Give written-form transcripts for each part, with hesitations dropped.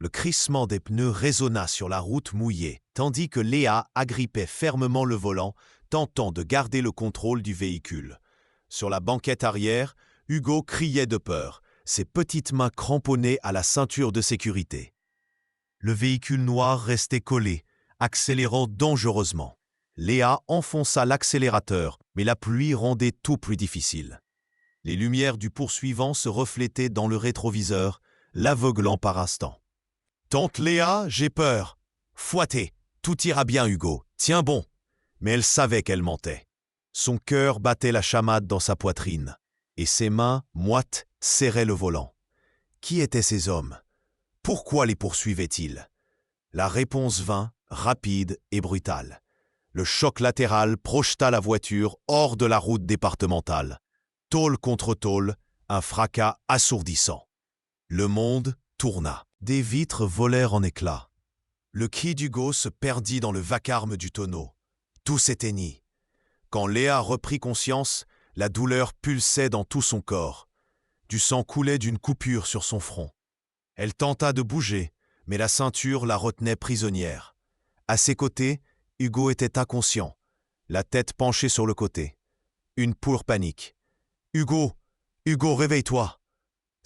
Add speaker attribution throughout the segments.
Speaker 1: Le crissement des pneus résonna sur la route mouillée, tandis que Léa agrippait fermement le volant, tentant de garder le contrôle du véhicule. Sur la banquette arrière, Hugo criait de peur, ses petites mains cramponnées à la ceinture de sécurité. Le véhicule noir restait collé, accélérant dangereusement. Léa enfonça l'accélérateur, mais la pluie rendait tout plus difficile. Les lumières du poursuivant se reflétaient dans le rétroviseur, l'aveuglant par instants. « Tante Léa, j'ai peur. Fouettez, tout ira bien, Hugo. Tiens bon. » Mais elle savait qu'elle mentait. Son cœur battait la chamade dans sa poitrine, et ses mains, moites, serraient le volant. Qui étaient ces hommes? Pourquoi les poursuivaient-ils? La réponse vint, rapide et brutale. Le choc latéral projeta la voiture hors de la route départementale. Tôle contre tôle, un fracas assourdissant. Le monde tourna. Des vitres volèrent en éclats. Le cri d'Hugo se perdit dans le vacarme du tonneau. Tout s'éteignit. Quand Léa reprit conscience, la douleur pulsait dans tout son corps. Du sang coulait d'une coupure sur son front. Elle tenta de bouger, mais la ceinture la retenait prisonnière. À ses côtés, Hugo était inconscient, la tête penchée sur le côté. Une pure panique. « Hugo! Hugo, réveille-toi !»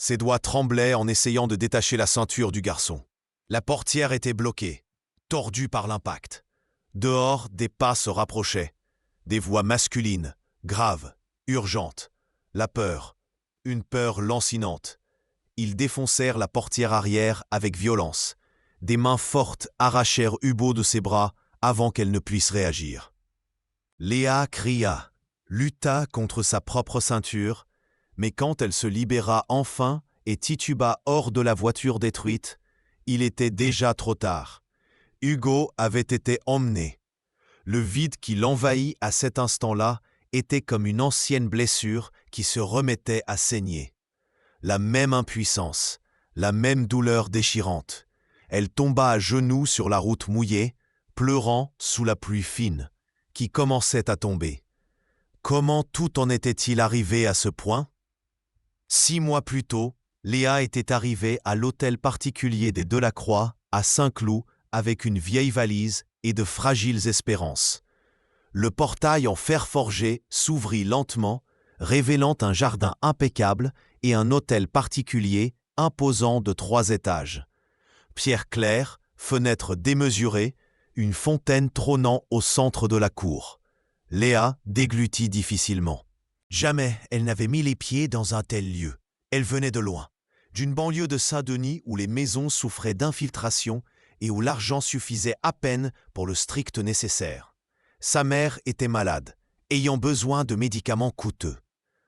Speaker 1: Ses doigts tremblaient en essayant de détacher la ceinture du garçon. La portière était bloquée, tordue par l'impact. Dehors, des pas se rapprochaient. Des voix masculines, graves, urgentes. La peur, une peur lancinante. Ils défoncèrent la portière arrière avec violence. Des mains fortes arrachèrent Hugo de ses bras avant qu'elle ne puisse réagir. Léa cria, lutta contre sa propre ceinture, mais quand elle se libéra enfin et tituba hors de la voiture détruite, il était déjà trop tard. Hugo avait été emmené. Le vide qui l'envahit à cet instant-là était comme une ancienne blessure qui se remettait à saigner. La même impuissance, la même douleur déchirante. Elle tomba à genoux sur la route mouillée, pleurant sous la pluie fine, qui commençait à tomber. Comment tout en était-il arrivé à ce point? 6 mois plus tôt, Léa était arrivée à l'hôtel particulier des Delacroix, à Saint-Cloud, avec une vieille valise et de fragiles espérances. Le portail en fer forgé s'ouvrit lentement, révélant un jardin impeccable et un hôtel particulier imposant de 3 étages. Pierre claire, fenêtres démesurées, une fontaine trônant au centre de la cour. Léa déglutit difficilement. Jamais elle n'avait mis les pieds dans un tel lieu. Elle venait de loin, d'une banlieue de Saint-Denis où les maisons souffraient d'infiltration et où l'argent suffisait à peine pour le strict nécessaire. Sa mère était malade, ayant besoin de médicaments coûteux.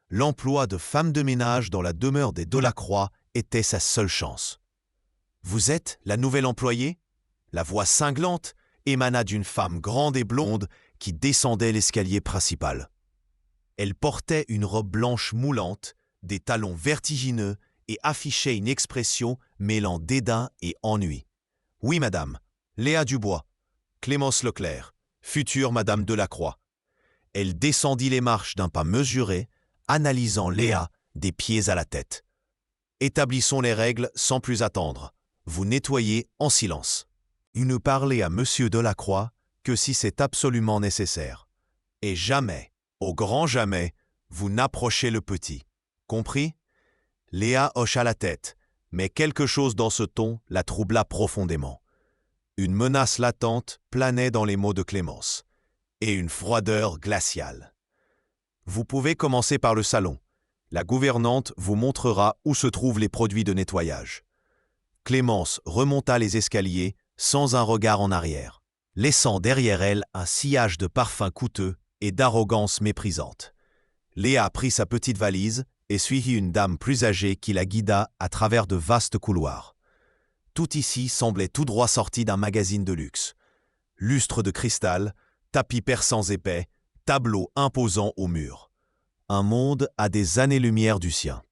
Speaker 1: L'emploi de femme de ménage dans la demeure des Delacroix était sa seule chance. « Vous êtes la nouvelle employée ?» La voix cinglante émana d'une femme grande et blonde qui descendait l'escalier principal. Elle portait une robe blanche moulante, des talons vertigineux et affichait une expression mêlant dédain et ennui. « Oui, madame. Léa Dubois. Clémence Leclerc, future madame Delacroix. » Elle descendit les marches d'un pas mesuré, analysant Léa des pieds à la tête. « Établissons les règles sans plus attendre. Vous nettoyez en silence. Il ne parlait à monsieur Delacroix que si c'est absolument nécessaire. Et jamais, au grand jamais, vous n'approchez le petit. Compris ?» Léa hocha la tête, mais quelque chose dans ce ton la troubla profondément. Une menace latente planait dans les mots de Clémence, et une froideur glaciale. « Vous pouvez commencer par le salon. La gouvernante vous montrera où se trouvent les produits de nettoyage. » Clémence remonta les escaliers sans un regard en arrière, laissant derrière elle un sillage de parfums coûteux et d'arrogance méprisante. Léa prit sa petite valise et suivit une dame plus âgée qui la guida à travers de vastes couloirs. Tout ici semblait tout droit sorti d'un magazine de luxe. Lustres de cristal, tapis persans épais, tableaux imposants au mur. Un monde à des années-lumière du sien.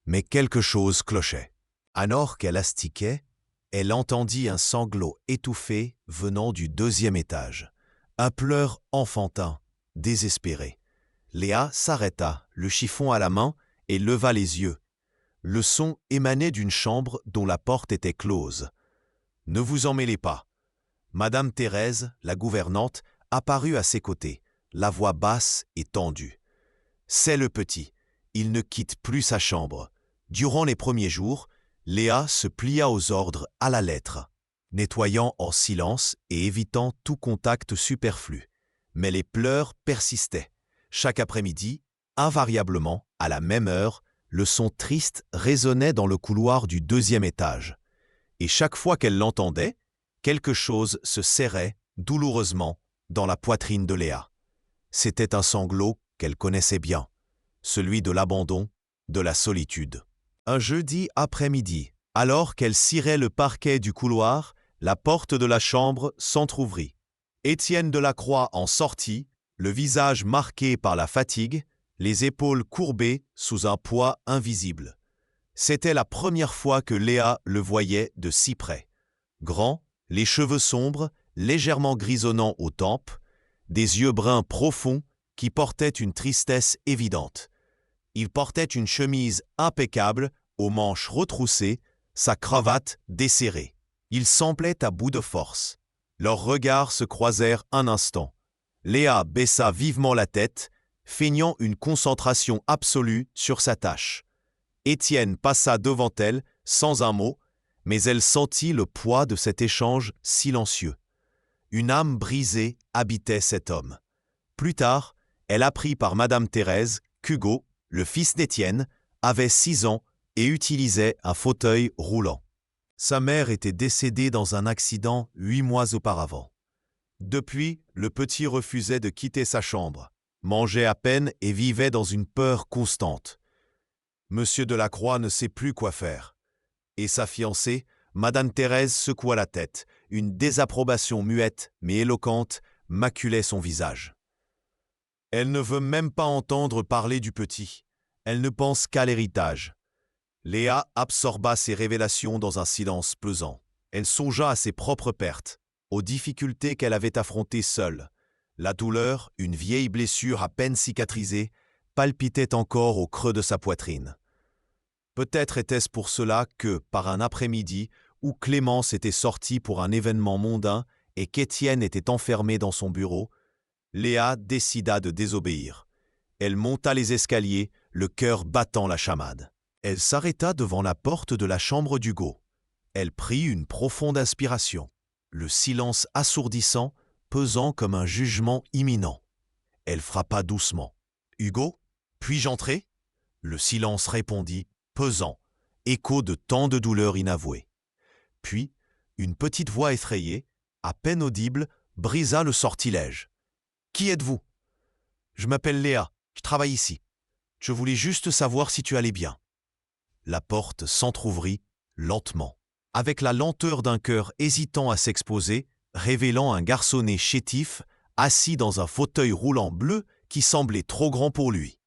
Speaker 1: Mais quelque chose clochait. Alors qu'elle astiquait, elle entendit un sanglot étouffé venant du 2e étage. Un pleur enfantin, désespéré. Léa s'arrêta, le chiffon à la main, et leva les yeux. Le son émanait d'une chambre dont la porte était close. Ne vous en mêlez pas. Madame Thérèse, la gouvernante, apparut à ses côtés, la voix basse et tendue. C'est le petit. Il ne quitte plus sa chambre. Durant les premiers jours, Léa se plia aux ordres à la lettre, nettoyant en silence et évitant tout contact superflu. Mais les pleurs persistaient. Chaque après-midi, invariablement, à la même heure, le son triste résonnait dans le couloir du 2e étage. Et chaque fois qu'elle l'entendait, quelque chose se serrait douloureusement dans la poitrine de Léa. C'était un sanglot qu'elle connaissait bien, celui de l'abandon, de la solitude. Un jeudi après-midi, alors qu'elle cirait le parquet du couloir, la porte de la chambre s'entr'ouvrit. Étienne Delacroix en sortit, le visage marqué par la fatigue, les épaules courbées sous un poids invisible. C'était la première fois que Léa le voyait de si près. Grand, les cheveux sombres, légèrement grisonnants aux tempes, des yeux bruns profonds qui portaient une tristesse évidente. Il portait une chemise impeccable, aux manches retroussées, sa cravate desserrée. Il semblait à bout de force. Leurs regards se croisèrent un instant. Léa baissa vivement la tête, feignant une concentration absolue sur sa tâche. Étienne passa devant elle, sans un mot, mais elle sentit le poids de cet échange silencieux. Une âme brisée habitait cet homme. Plus tard, elle apprit par Madame Thérèse qu'Hugo, le fils d'Étienne, avait 6 ans et utilisait un fauteuil roulant. Sa mère était décédée dans un accident 8 mois auparavant. Depuis, le petit refusait de quitter sa chambre, mangeait à peine et vivait dans une peur constante. Monsieur Delacroix ne sait plus quoi faire. Et sa fiancée, Madame Thérèse, secoua la tête. Une désapprobation muette mais éloquente maculait son visage. Elle ne veut même pas entendre parler du petit. Elle ne pense qu'à l'héritage. Léa absorba ces révélations dans un silence pesant. Elle songea à ses propres pertes, aux difficultés qu'elle avait affrontées seule. La douleur, une vieille blessure à peine cicatrisée, palpitait encore au creux de sa poitrine. Peut-être était-ce pour cela que, par un après-midi, où Clémence était sortie pour un événement mondain et qu'Étienne était enfermé dans son bureau, Léa décida de désobéir. Elle monta les escaliers, le cœur battant la chamade. Elle s'arrêta devant la porte de la chambre d'Hugo. Elle prit une profonde inspiration, le silence assourdissant, pesant comme un jugement imminent. Elle frappa doucement. « Hugo, puis-je entrer ?» Le silence répondit, pesant, écho de tant de douleurs inavouées. Puis, une petite voix effrayée, à peine audible, brisa le sortilège. « Qui êtes-vous ?»« Je m'appelle Léa, je travaille ici. Je voulais juste savoir si tu allais bien. » La porte s'entr'ouvrit lentement, avec la lenteur d'un cœur hésitant à s'exposer, révélant un garçonnet chétif, assis dans un fauteuil roulant bleu qui semblait trop grand pour lui.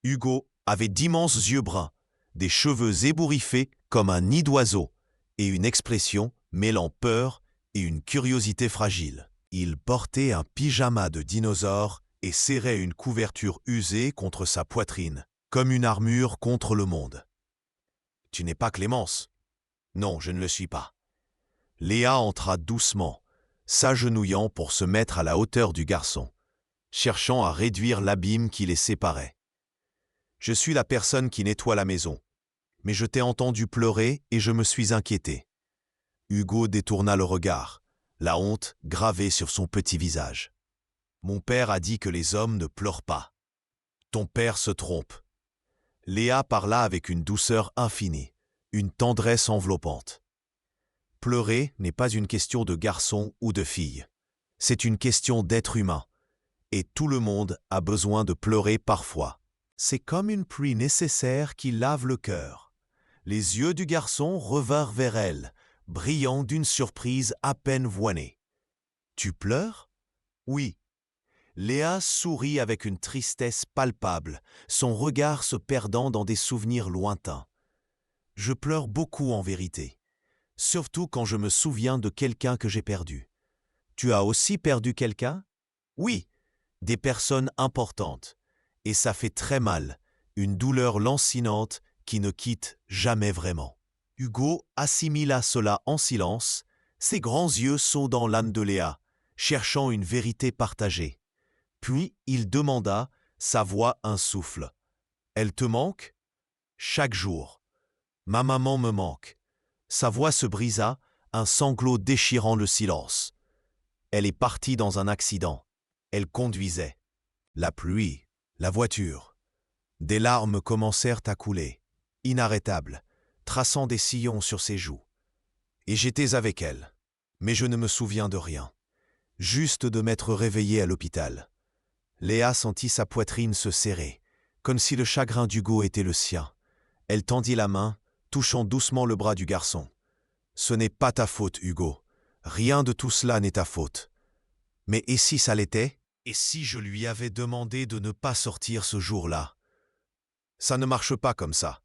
Speaker 1: Hugo avait d'immenses yeux bruns, des cheveux ébouriffés comme un nid d'oiseau, et une expression mêlant peur et une curiosité fragile. Il portait un pyjama de dinosaure et serrait une couverture usée contre sa poitrine, comme une armure contre le monde. « Tu n'es pas Clémence ?»« Non, je ne le suis pas. » Léa entra doucement, s'agenouillant pour se mettre à la hauteur du garçon, cherchant à réduire l'abîme qui les séparait. « Je suis la personne qui nettoie la maison, mais je t'ai entendu pleurer et je me suis inquiété. » Hugo détourna le regard, la honte gravée sur son petit visage. « Mon père a dit que les hommes ne pleurent pas. Ton père se trompe. » Léa parla avec une douceur infinie, une tendresse enveloppante. Pleurer n'est pas une question de garçon ou de fille. C'est une question d'être humain. Et tout le monde a besoin de pleurer parfois. C'est comme une pluie nécessaire qui lave le cœur. Les yeux du garçon revinrent vers elle, brillants d'une surprise à peine voilée. « Tu pleures ?»« Oui. » Léa sourit avec une tristesse palpable, son regard se perdant dans des souvenirs lointains. « Je pleure beaucoup en vérité, surtout quand je me souviens de quelqu'un que j'ai perdu. »« Tu as aussi perdu quelqu'un ?»« Oui, des personnes importantes. Et ça fait très mal, une douleur lancinante qui ne quitte jamais vraiment. » Hugo assimila cela en silence, Ses grands yeux sont dans l'âme de Léa, cherchant une vérité partagée. Puis il demanda, sa voix un souffle. « Elle te manque ?» « Chaque jour. Ma maman me manque. » Sa voix se brisa, un sanglot déchirant le silence. Elle est partie dans un accident. Elle conduisait. La pluie, la voiture. Des larmes commencèrent à couler, inarrêtables, traçant des sillons sur ses joues. Et j'étais avec elle. Mais je ne me souviens de rien. Juste de m'être réveillé à l'hôpital. Léa sentit sa poitrine se serrer, comme si le chagrin d'Hugo était le sien. Elle tendit la main, touchant doucement le bras du garçon. « Ce n'est pas ta faute, Hugo. Rien de tout cela n'est ta faute. Mais et si ça l'était? Et si je lui avais demandé de ne pas sortir ce jour-là? Ça ne marche pas comme ça. »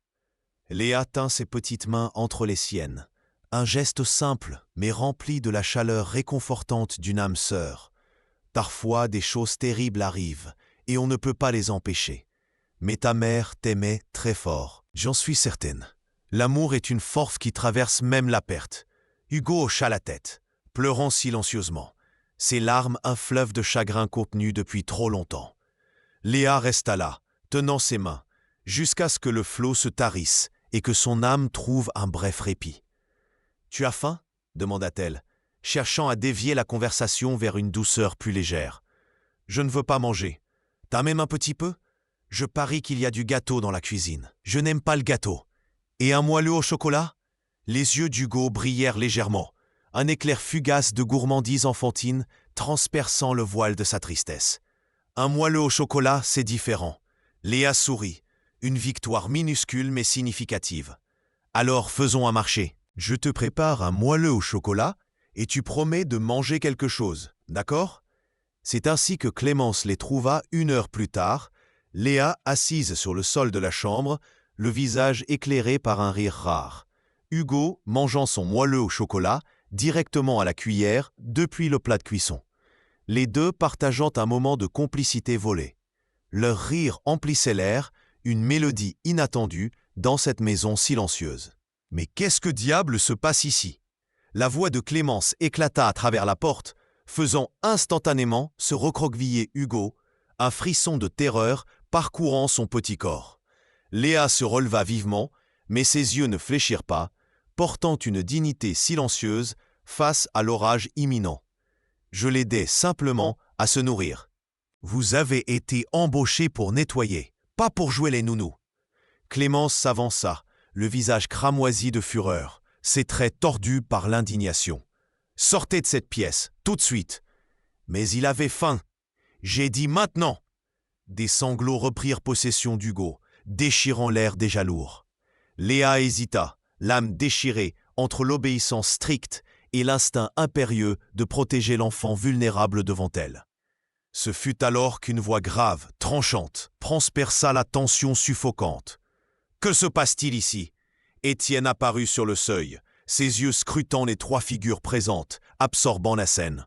Speaker 1: Léa tint ses petites mains entre les siennes. Un geste simple, mais rempli de la chaleur réconfortante d'une âme sœur. Parfois, des choses terribles arrivent, et on ne peut pas les empêcher. Mais ta mère t'aimait très fort, j'en suis certaine. L'amour est une force qui traverse même la perte. Hugo hocha la tête, pleurant silencieusement. Ses larmes un fleuve de chagrin contenu depuis trop longtemps. Léa resta là, tenant ses mains, jusqu'à ce que le flot se tarisse et que son âme trouve un bref répit. « Tu as faim ?» demanda-t-elle, cherchant à dévier la conversation vers une douceur plus légère. « Je ne veux pas manger. T'as même un petit peu ? Je parie qu'il y a du gâteau dans la cuisine. Je n'aime pas le gâteau. Et un moelleux au chocolat ?» Les yeux d'Hugo brillèrent légèrement, un éclair fugace de gourmandise enfantine transperçant le voile de sa tristesse. « Un moelleux au chocolat, c'est différent. » Léa sourit, une victoire minuscule mais significative. « Alors faisons un marché. Je te prépare un moelleux au chocolat et tu promets de manger quelque chose, d'accord ?» C'est ainsi que Clémence les trouva 1 heure plus tard, Léa assise sur le sol de la chambre, le visage éclairé par un rire rare. Hugo mangeant son moelleux au chocolat directement à la cuillère depuis le plat de cuisson. Les deux partageant un moment de complicité volée. Leur rire emplissait l'air, une mélodie inattendue dans cette maison silencieuse. « Mais qu'est-ce que diable se passe ici ?» La voix de Clémence éclata à travers la porte, faisant instantanément se recroqueviller Hugo, un frisson de terreur parcourant son petit corps. Léa se releva vivement, mais ses yeux ne fléchirent pas, portant une dignité silencieuse face à l'orage imminent. Je l'aidais simplement à se nourrir. Vous avez été embauché pour nettoyer, pas pour jouer les nounous. Clémence s'avança, le visage cramoisi de fureur, ses traits tordus par l'indignation. Sortez de cette pièce, tout de suite. Mais il avait faim. J'ai dit maintenant. Des sanglots reprirent possession d'Hugo, déchirant l'air déjà lourd. Léa hésita, l'âme déchirée entre l'obéissance stricte et l'instinct impérieux de protéger l'enfant vulnérable devant elle. Ce fut alors qu'une voix grave, tranchante, transperça la tension suffocante. « Que se passe-t-il ici ?» Étienne apparut sur le seuil, ses yeux scrutant les 3 figures présentes, absorbant la scène.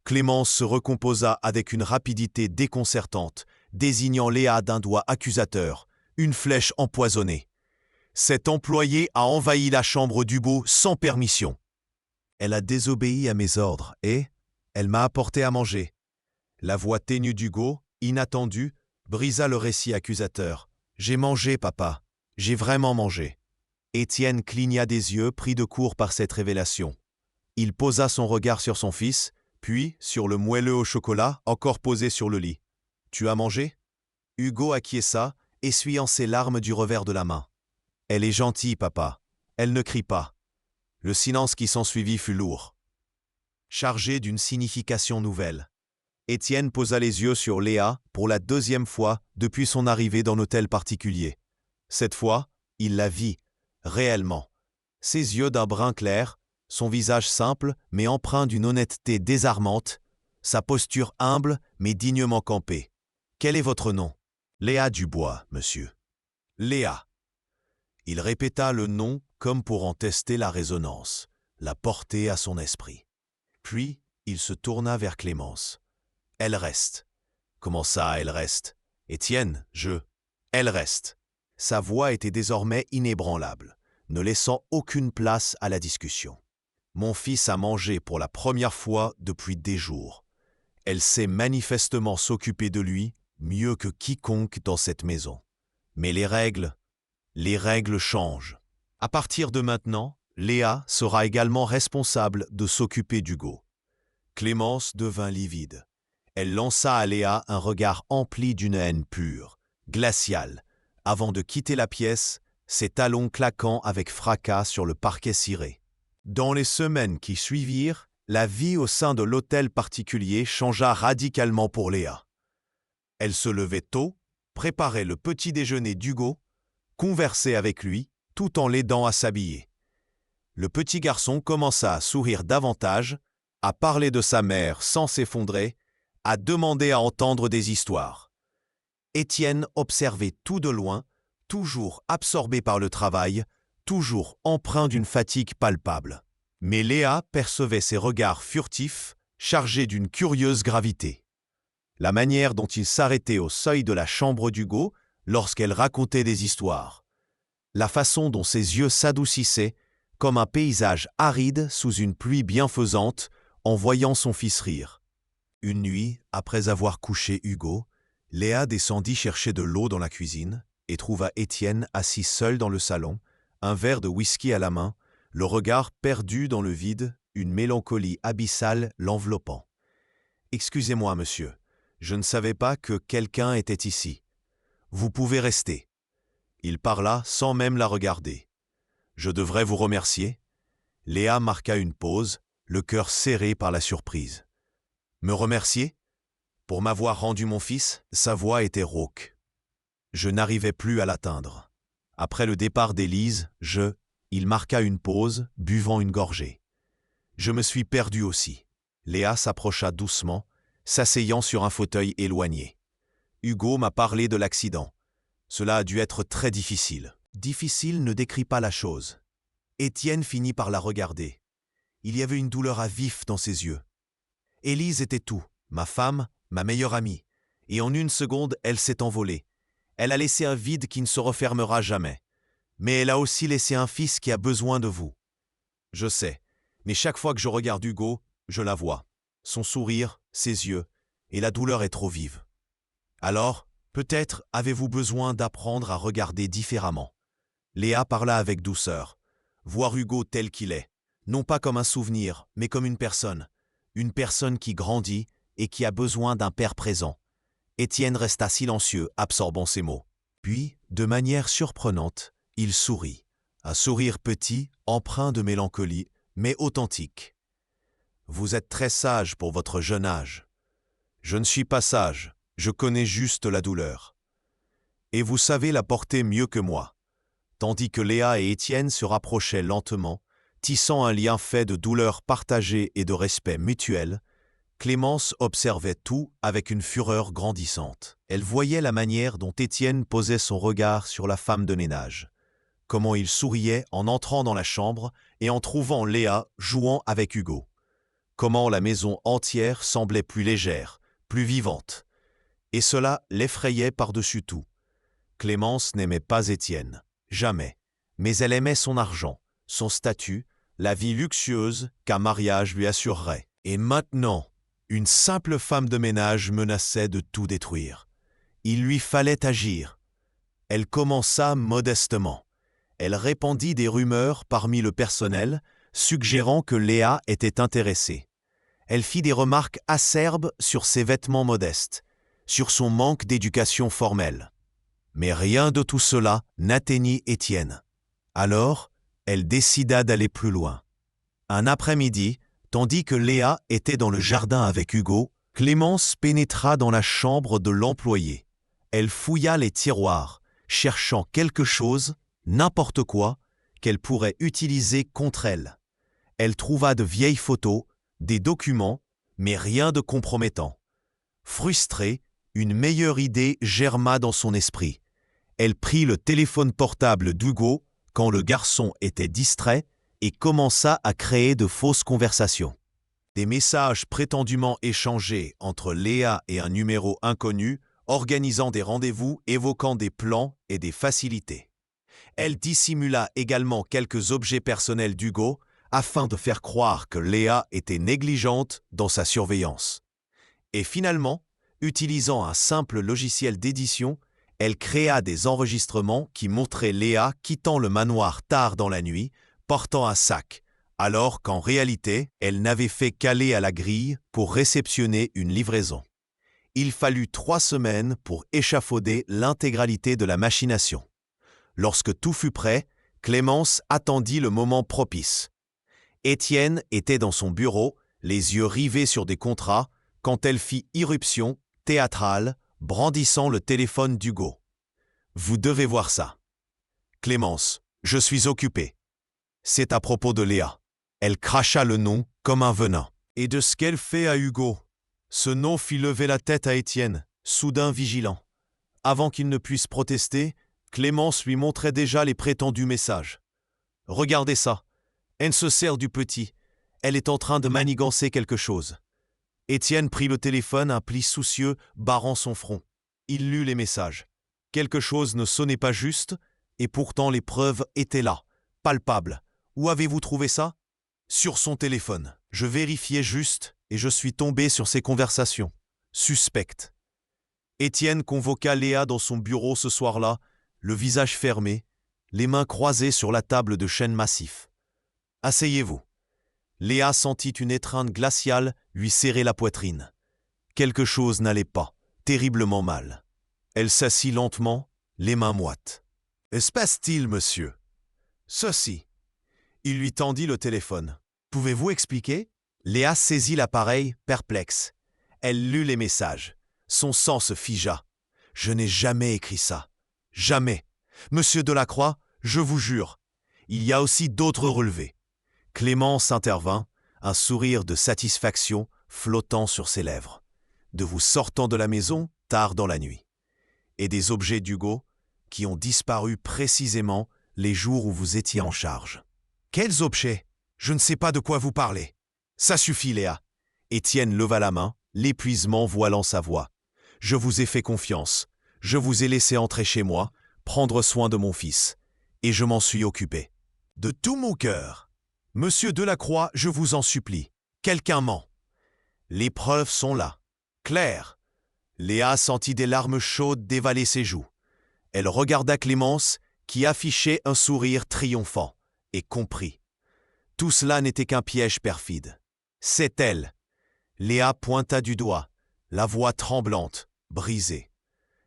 Speaker 1: Clémence se recomposa avec une rapidité déconcertante, désignant Léa d'un doigt accusateur, une flèche empoisonnée. Cet employé a envahi la chambre d'Hugo sans permission. Elle a désobéi à mes ordres et elle m'a apporté à manger. La voix ténue d'Hugo, inattendue, brisa le récit accusateur. « J'ai mangé, papa. J'ai vraiment mangé. » Étienne cligna des yeux, pris de court par cette révélation. Il posa son regard sur son fils, puis sur le moelleux au chocolat, encore posé sur le lit. « Tu as mangé ?» Hugo acquiesça, essuyant ses larmes du revers de la main. « Elle est gentille, papa. Elle ne crie pas. » Le silence qui s'ensuivit fut lourd, chargé d'une signification nouvelle. Étienne posa les yeux sur Léa pour la 2e fois depuis son arrivée dans l'hôtel particulier. Cette fois, il la vit, réellement. Ses yeux d'un brun clair, son visage simple mais empreint d'une honnêteté désarmante, sa posture humble mais dignement campée. « Quel est votre nom ?»« Léa Dubois, monsieur. »« Léa. » Il répéta le nom comme pour en tester la résonance, la porter à son esprit. Puis, il se tourna vers Clémence. « Elle reste. »« Comment ça, elle reste ?»« Étienne, Elle reste. » Sa voix était désormais inébranlable, ne laissant aucune place à la discussion. Mon fils a mangé pour la première fois depuis des jours. Elle sait manifestement s'occuper de lui mieux que quiconque dans cette maison. Mais les règles changent. À partir de maintenant, Léa sera également responsable de s'occuper d'Hugo. Clémence devint livide. Elle lança à Léa un regard empli d'une haine pure, glaciale, avant de quitter la pièce, ses talons claquant avec fracas sur le parquet ciré. Dans les semaines qui suivirent, la vie au sein de l'hôtel particulier changea radicalement pour Léa. Elle se levait tôt, préparait le petit déjeuner d'Hugo, conversait avec lui, tout en l'aidant à s'habiller. Le petit garçon commença à sourire davantage, à parler de sa mère sans s'effondrer, à demander à entendre des histoires. Étienne observait tout de loin, toujours absorbé par le travail, toujours empreint d'une fatigue palpable. Mais Léa percevait ses regards furtifs, chargés d'une curieuse gravité. La manière dont il s'arrêtait au seuil de la chambre d'Hugo lorsqu'elle racontait des histoires. La façon dont ses yeux s'adoucissaient, comme un paysage aride sous une pluie bienfaisante, en voyant son fils rire. Une nuit, après avoir couché Hugo, Léa descendit chercher de l'eau dans la cuisine et trouva Étienne assis seul dans le salon, un verre de whisky à la main, le regard perdu dans le vide, une mélancolie abyssale l'enveloppant. « Excusez-moi, monsieur, je ne savais pas que quelqu'un était ici. Vous pouvez rester. » Il parla sans même la regarder. « Je devrais vous remercier. » Léa marqua une pause, le cœur serré par la surprise. « Me remercier ? Pour m'avoir rendu mon fils ?» Sa voix était rauque. Je n'arrivais plus à l'atteindre. Après le départ d'Élise, il marqua une pause, buvant une gorgée. Je me suis perdu aussi. Léa s'approcha doucement, s'asseyant sur un fauteuil éloigné. Hugo m'a parlé de l'accident. Cela a dû être très difficile. Difficile ne décrit pas la chose. Étienne finit par la regarder. Il y avait une douleur à vif dans ses yeux. Élise était tout, ma femme, ma meilleure amie. Et en une seconde, elle s'est envolée. Elle a laissé un vide qui ne se refermera jamais. Mais elle a aussi laissé un fils qui a besoin de vous. Je sais, mais chaque fois que je regarde Hugo, je la vois. Son sourire, ses yeux, et la douleur est trop vive. Alors, peut-être avez-vous besoin d'apprendre à regarder différemment. Léa parla avec douceur. Voir Hugo tel qu'il est, non pas comme un souvenir, mais comme une personne qui grandit et qui a besoin d'un père présent. Étienne resta silencieux, absorbant ses mots. Puis, de manière surprenante, il sourit. Un sourire petit, empreint de mélancolie, mais authentique. « Vous êtes très sage pour votre jeune âge. »« Je ne suis pas sage, je connais juste la douleur. Et vous savez la porter mieux que moi. » Tandis que Léa et Étienne se rapprochaient lentement, tissant un lien fait de douleur partagée et de respect mutuel, Clémence observait tout avec une fureur grandissante. Elle voyait la manière dont Étienne posait son regard sur la femme de ménage, comment il souriait en entrant dans la chambre et en trouvant Léa jouant avec Hugo, comment la maison entière semblait plus légère, plus vivante. Et cela l'effrayait par-dessus tout. Clémence n'aimait pas Étienne, jamais, mais elle aimait son argent, son statut, la vie luxueuse qu'un mariage lui assurerait. Et maintenant, une simple femme de ménage menaçait de tout détruire. Il lui fallait agir. Elle commença modestement. Elle répandit des rumeurs parmi le personnel, suggérant que Léa était intéressée. Elle fit des remarques acerbes sur ses vêtements modestes, sur son manque d'éducation formelle. Mais rien de tout cela n'atteignit Étienne. Alors, elle décida d'aller plus loin. Un après-midi, tandis que Léa était dans le jardin avec Hugo, Clémence pénétra dans la chambre de l'employé. Elle fouilla les tiroirs, cherchant quelque chose, n'importe quoi, qu'elle pourrait utiliser contre elle. Elle trouva de vieilles photos, des documents, mais rien de compromettant. Frustrée, une meilleure idée germa dans son esprit. Elle prit le téléphone portable d'Hugo quand le garçon était distrait et commença à créer de fausses conversations. Des messages prétendument échangés entre Léa et un numéro inconnu, organisant des rendez-vous évoquant des plans et des facilités. Elle dissimula également quelques objets personnels d'Hugo afin de faire croire que Léa était négligente dans sa surveillance. Et finalement, utilisant un simple logiciel d'édition, elle créa des enregistrements qui montraient Léa quittant le manoir tard dans la nuit, portant un sac, alors qu'en réalité, elle n'avait fait qu'aller à la grille pour réceptionner une livraison. Il fallut 3 semaines pour échafauder l'intégralité de la machination. Lorsque tout fut prêt, Clémence attendit le moment propice. Étienne était dans son bureau, les yeux rivés sur des contrats, quand elle fit irruption, théâtrale, brandissant le téléphone d'Hugo. « Vous devez voir ça. »« Clémence, je suis occupé. »« C'est à propos de Léa. » Elle cracha le nom comme un venin. Et de ce qu'elle fait à Hugo. Ce nom fit lever la tête à Étienne, soudain vigilant. Avant qu'il ne puisse protester, Clémence lui montrait déjà les prétendus messages. « Regardez ça. Elle se sert du petit. Elle est en train de manigancer quelque chose. » Étienne prit le téléphone, un pli soucieux barrant son front. Il lut les messages. Quelque chose ne sonnait pas juste, et pourtant les preuves étaient là, palpables. Où avez-vous trouvé ça ? Sur son téléphone. Je vérifiais juste, et je suis tombé sur ces conversations. Suspectes. Étienne convoqua Léa dans son bureau ce soir-là, le visage fermé, les mains croisées sur la table de chêne massif. « Asseyez-vous. » Léa sentit une étreinte glaciale lui serrer la poitrine. Quelque chose n'allait pas, terriblement mal. Elle s'assit lentement, les mains moites. « Que se passe-t-il, monsieur ?»« Ceci. » Il lui tendit le téléphone. « Pouvez-vous expliquer ?» Léa saisit l'appareil, perplexe. Elle lut les messages. Son sang se figea. « Je n'ai jamais écrit ça. Jamais. Monsieur Delacroix, je vous jure. Il y a aussi d'autres relevés. » Clémence intervint, un sourire de satisfaction flottant sur ses lèvres. « De vous sortant de la maison, tard dans la nuit. Et des objets d'Hugo qui ont disparu précisément les jours où vous étiez en charge. »« Quels objets ? Je ne sais pas de quoi vous parlez. »« Ça suffit, Léa. » Étienne leva la main, l'épuisement voilant sa voix. « Je vous ai fait confiance. Je vous ai laissé entrer chez moi, prendre soin de mon fils. Et je m'en suis occupé. De tout mon cœur. Monsieur Delacroix, je vous en supplie. Quelqu'un ment. Les preuves sont là. Claires. » Léa sentit des larmes chaudes dévaler ses joues. Elle regarda Clémence, qui affichait un sourire triomphant, et comprit. Tout cela n'était qu'un piège perfide. C'est elle. Léa pointa du doigt, la voix tremblante, brisée.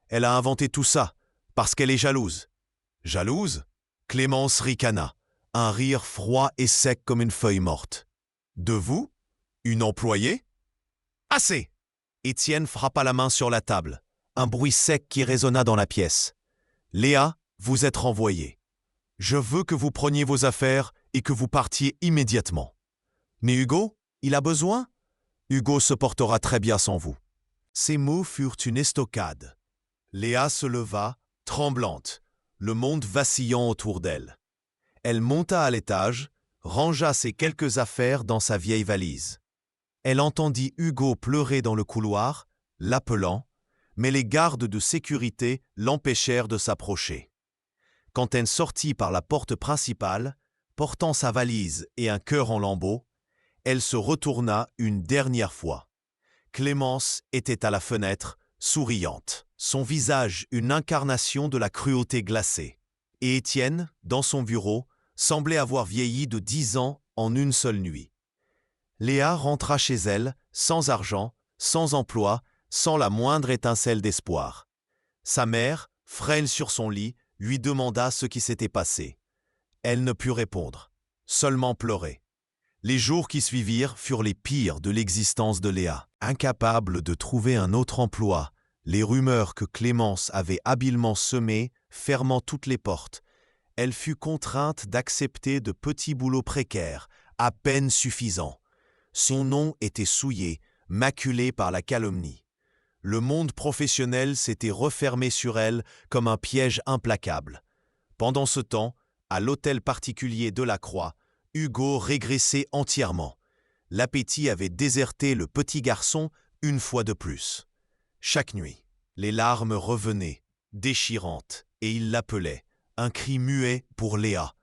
Speaker 1: Elle a inventé tout ça, parce qu'elle est jalouse. Jalouse ? Clémence ricana, un rire froid et sec comme une feuille morte. De vous ? Une employée ? Assez ! Étienne frappa la main sur la table, un bruit sec qui résonna dans la pièce. Léa, vous êtes renvoyée. Je veux que vous preniez vos affaires et que vous partiez immédiatement. Mais Hugo, il a besoin ? Hugo se portera très bien sans vous. Ces mots furent une estocade. Léa se leva, tremblante, le monde vacillant autour d'elle. Elle monta à l'étage, rangea ses quelques affaires dans sa vieille valise. Elle entendit Hugo pleurer dans le couloir, l'appelant, mais les gardes de sécurité l'empêchèrent de s'approcher. Quand elle sortit par la porte principale, portant sa valise et un cœur en lambeaux, elle se retourna une dernière fois. Clémence était à la fenêtre, souriante, son visage une incarnation de la cruauté glacée. Et Étienne, dans son bureau, semblait avoir vieilli de 10 ans en une seule nuit. Léa rentra chez elle, sans argent, sans emploi, sans la moindre étincelle d'espoir. Sa mère, frêle sur son lit, lui demanda ce qui s'était passé. Elle ne put répondre, seulement pleurer. Les jours qui suivirent furent les pires de l'existence de Léa. Incapable de trouver un autre emploi, les rumeurs que Clémence avait habilement semées, fermant toutes les portes, elle fut contrainte d'accepter de petits boulots précaires, à peine suffisants. Son nom était souillé, maculé par la calomnie. Le monde professionnel s'était refermé sur elle comme un piège implacable. Pendant ce temps, à l'hôtel particulier Delacroix, Hugo régressait entièrement. L'appétit avait déserté le petit garçon une fois de plus. Chaque nuit, les larmes revenaient, déchirantes, et il l'appelait, un cri muet pour Léa.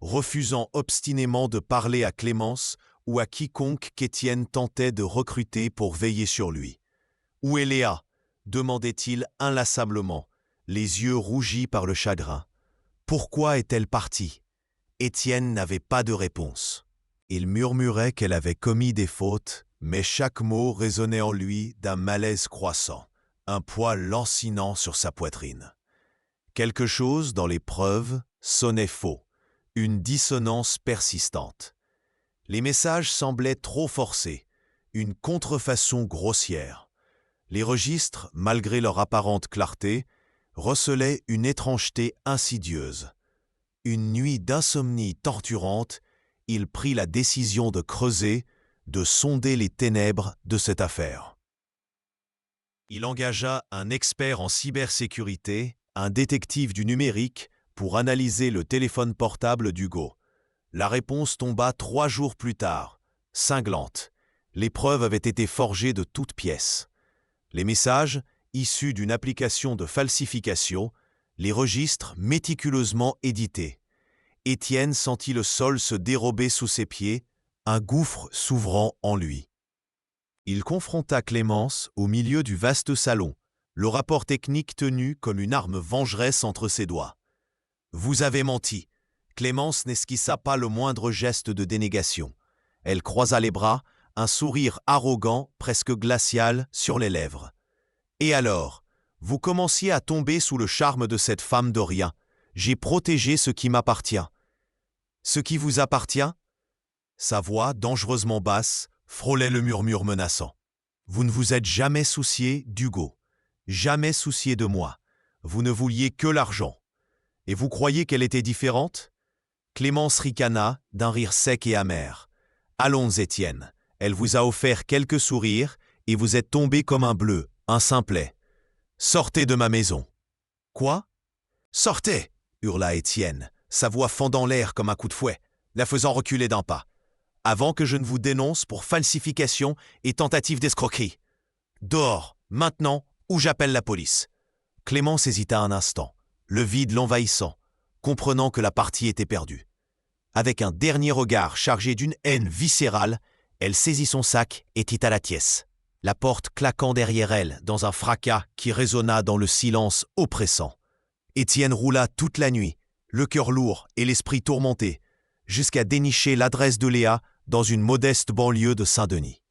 Speaker 1: refusant obstinément de parler à Clémence ou à quiconque qu'Étienne tentait de recruter pour veiller sur lui. « Où est Léa ?» demandait-il inlassablement, les yeux rougis par le chagrin. « Pourquoi est-elle partie ?» Étienne n'avait pas de réponse. Il murmurait qu'elle avait commis des fautes, mais chaque mot résonnait en lui d'un malaise croissant, un poids lancinant sur sa poitrine. Quelque chose dans les preuves sonnait faux, une dissonance persistante. Les messages semblaient trop forcés, une contrefaçon grossière. Les registres, malgré leur apparente clarté, recelaient une étrangeté insidieuse. Une nuit d'insomnie torturante, il prit la décision de creuser, de sonder les ténèbres de cette affaire. Il engagea un expert en cybersécurité, un détective du numérique, pour analyser le téléphone portable d'Hugo. La réponse tomba 3 jours plus tard, cinglante. Les preuves avaient été forgées de toutes pièces. Les messages, issus d'une application de falsification, les registres méticuleusement édités. Étienne sentit le sol se dérober sous ses pieds, un gouffre s'ouvrant en lui. Il confronta Clémence au milieu du vaste salon, le rapport technique tenu comme une arme vengeresse entre ses doigts. « Vous avez menti !» Clémence n'esquissa pas le moindre geste de dénégation. Elle croisa les bras, un sourire arrogant, presque glacial, sur les lèvres. « Et alors, vous commenciez à tomber sous le charme de cette femme de rien. J'ai protégé ce qui m'appartient. » « Ce qui vous appartient ?» Sa voix, dangereusement basse, frôlait le murmure menaçant. « Vous ne vous êtes jamais soucié d'Hugo, jamais soucié de moi. Vous ne vouliez que l'argent. Et vous croyez qu'elle était différente ?» Clémence ricana d'un rire sec et amer. « Allons, Étienne, elle vous a offert quelques sourires et vous êtes tombé comme un bleu, un simplet. Sortez de ma maison. »« Quoi ? Sortez !» hurla Étienne, sa voix fendant l'air comme un coup de fouet, la faisant reculer d'un pas. « Avant que je ne vous dénonce pour falsification et tentative d'escroquerie. Dehors, maintenant, ou j'appelle la police. » Clémence hésita un instant, le vide l'envahissant, comprenant que la partie était perdue. Avec un dernier regard chargé d'une haine viscérale, elle saisit son sac et tita la tiesse, la porte claquant derrière elle dans un fracas qui résonna dans le silence oppressant. Étienne roula toute la nuit, le cœur lourd et l'esprit tourmenté, jusqu'à dénicher l'adresse de Léa dans une modeste banlieue de Saint-Denis.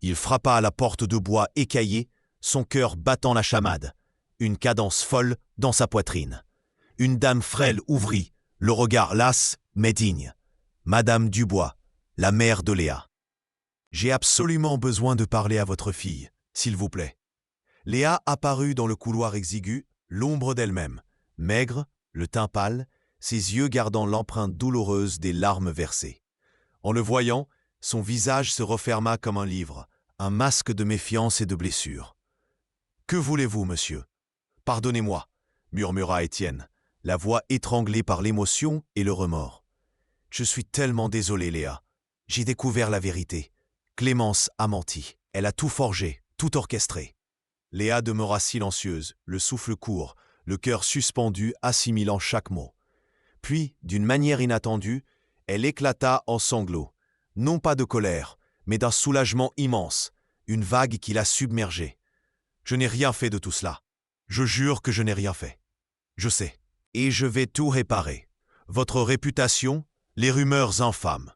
Speaker 1: Il frappa à la porte de bois écaillée, son cœur battant la chamade, une cadence folle dans sa poitrine. Une dame frêle ouvrit, le regard las mais digne. Madame Dubois, la mère de Léa. « J'ai absolument besoin de parler à votre fille, s'il vous plaît. » Léa apparut dans le couloir exigu, l'ombre d'elle-même, maigre, le teint pâle, ses yeux gardant l'empreinte douloureuse des larmes versées. En le voyant, son visage se referma comme un livre, un masque de méfiance et de blessure. « Que voulez-vous, monsieur ? Pardonnez-moi, » murmura Étienne, la voix étranglée par l'émotion et le remords. « Je suis tellement désolé, Léa. J'ai découvert la vérité. Clémence a menti. Elle a tout forgé, tout orchestré. » Léa demeura silencieuse, le souffle court, le cœur suspendu, assimilant chaque mot. Puis, d'une manière inattendue, elle éclata en sanglots, non pas de colère, mais d'un soulagement immense, une vague qui la submergeait. « Je n'ai rien fait de tout cela. Je jure que je n'ai rien fait. Je sais. Et je vais tout réparer. Votre réputation, les rumeurs infâmes. »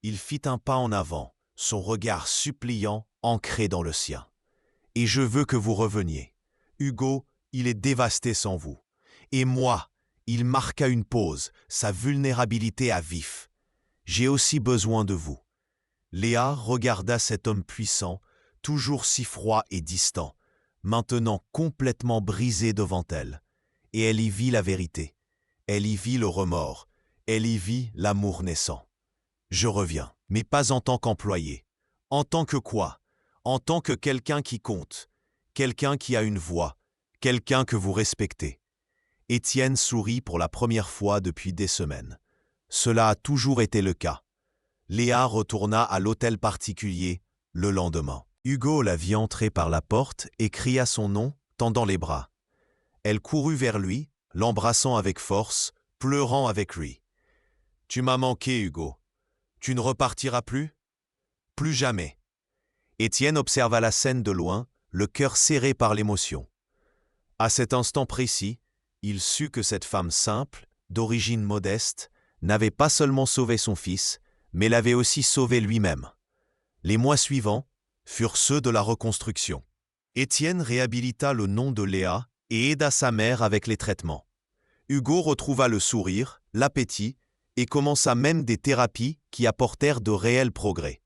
Speaker 1: Il fit un pas en avant, son regard suppliant ancré dans le sien. « Et je veux que vous reveniez. Hugo, il est dévasté sans vous. Et moi, il marqua une pause, sa vulnérabilité à vif. J'ai aussi besoin de vous. » Léa regarda cet homme puissant, toujours si froid et distant, maintenant complètement brisé devant elle. Et elle y vit la vérité. Elle y vit le remords. Elle y vit l'amour naissant. « Je reviens, mais pas en tant qu'employé. En tant que quoi ? En tant que quelqu'un qui compte, quelqu'un qui a une voix, quelqu'un que vous respectez. » Étienne sourit pour la première fois depuis des semaines. Cela a toujours été le cas. Léa retourna à l'hôtel particulier le lendemain. Hugo la vit entrer par la porte et cria son nom, tendant les bras. Elle courut vers lui, l'embrassant avec force, pleurant avec lui. Tu m'as manqué, Hugo. Tu ne repartiras plus? Plus jamais. Étienne observa la scène de loin, le cœur serré par l'émotion. À cet instant précis, il sut que cette femme simple, d'origine modeste, n'avait pas seulement sauvé son fils, mais l'avait aussi sauvé lui-même. Les mois suivants furent ceux de la reconstruction. Étienne réhabilita le nom de Léa et aida sa mère avec les traitements. Hugo retrouva le sourire, l'appétit, et commença même des thérapies qui apportèrent de réels progrès.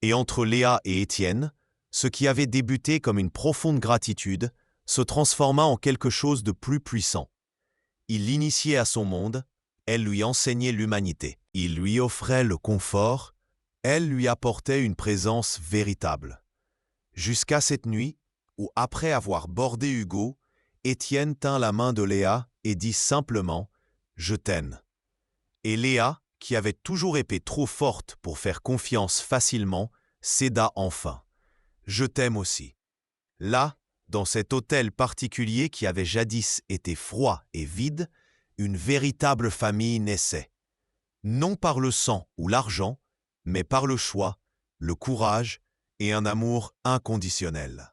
Speaker 1: Et entre Léa et Étienne, ce qui avait débuté comme une profonde gratitude se transforma en quelque chose de plus puissant. Il l'initiait à son monde, elle lui enseignait l'humanité. Il lui offrait le confort, elle lui apportait une présence véritable. Jusqu'à cette nuit, où après avoir bordé Hugo, Étienne tint la main de Léa et dit simplement « Je t'aime ». Et Léa, qui avait toujours été trop forte pour faire confiance facilement, céda enfin. « Je t'aime aussi ». Là, dans cet hôtel particulier qui avait jadis été froid et vide, une véritable famille naissait. Non par le sang ou l'argent, mais par le choix, le courage et un amour inconditionnel.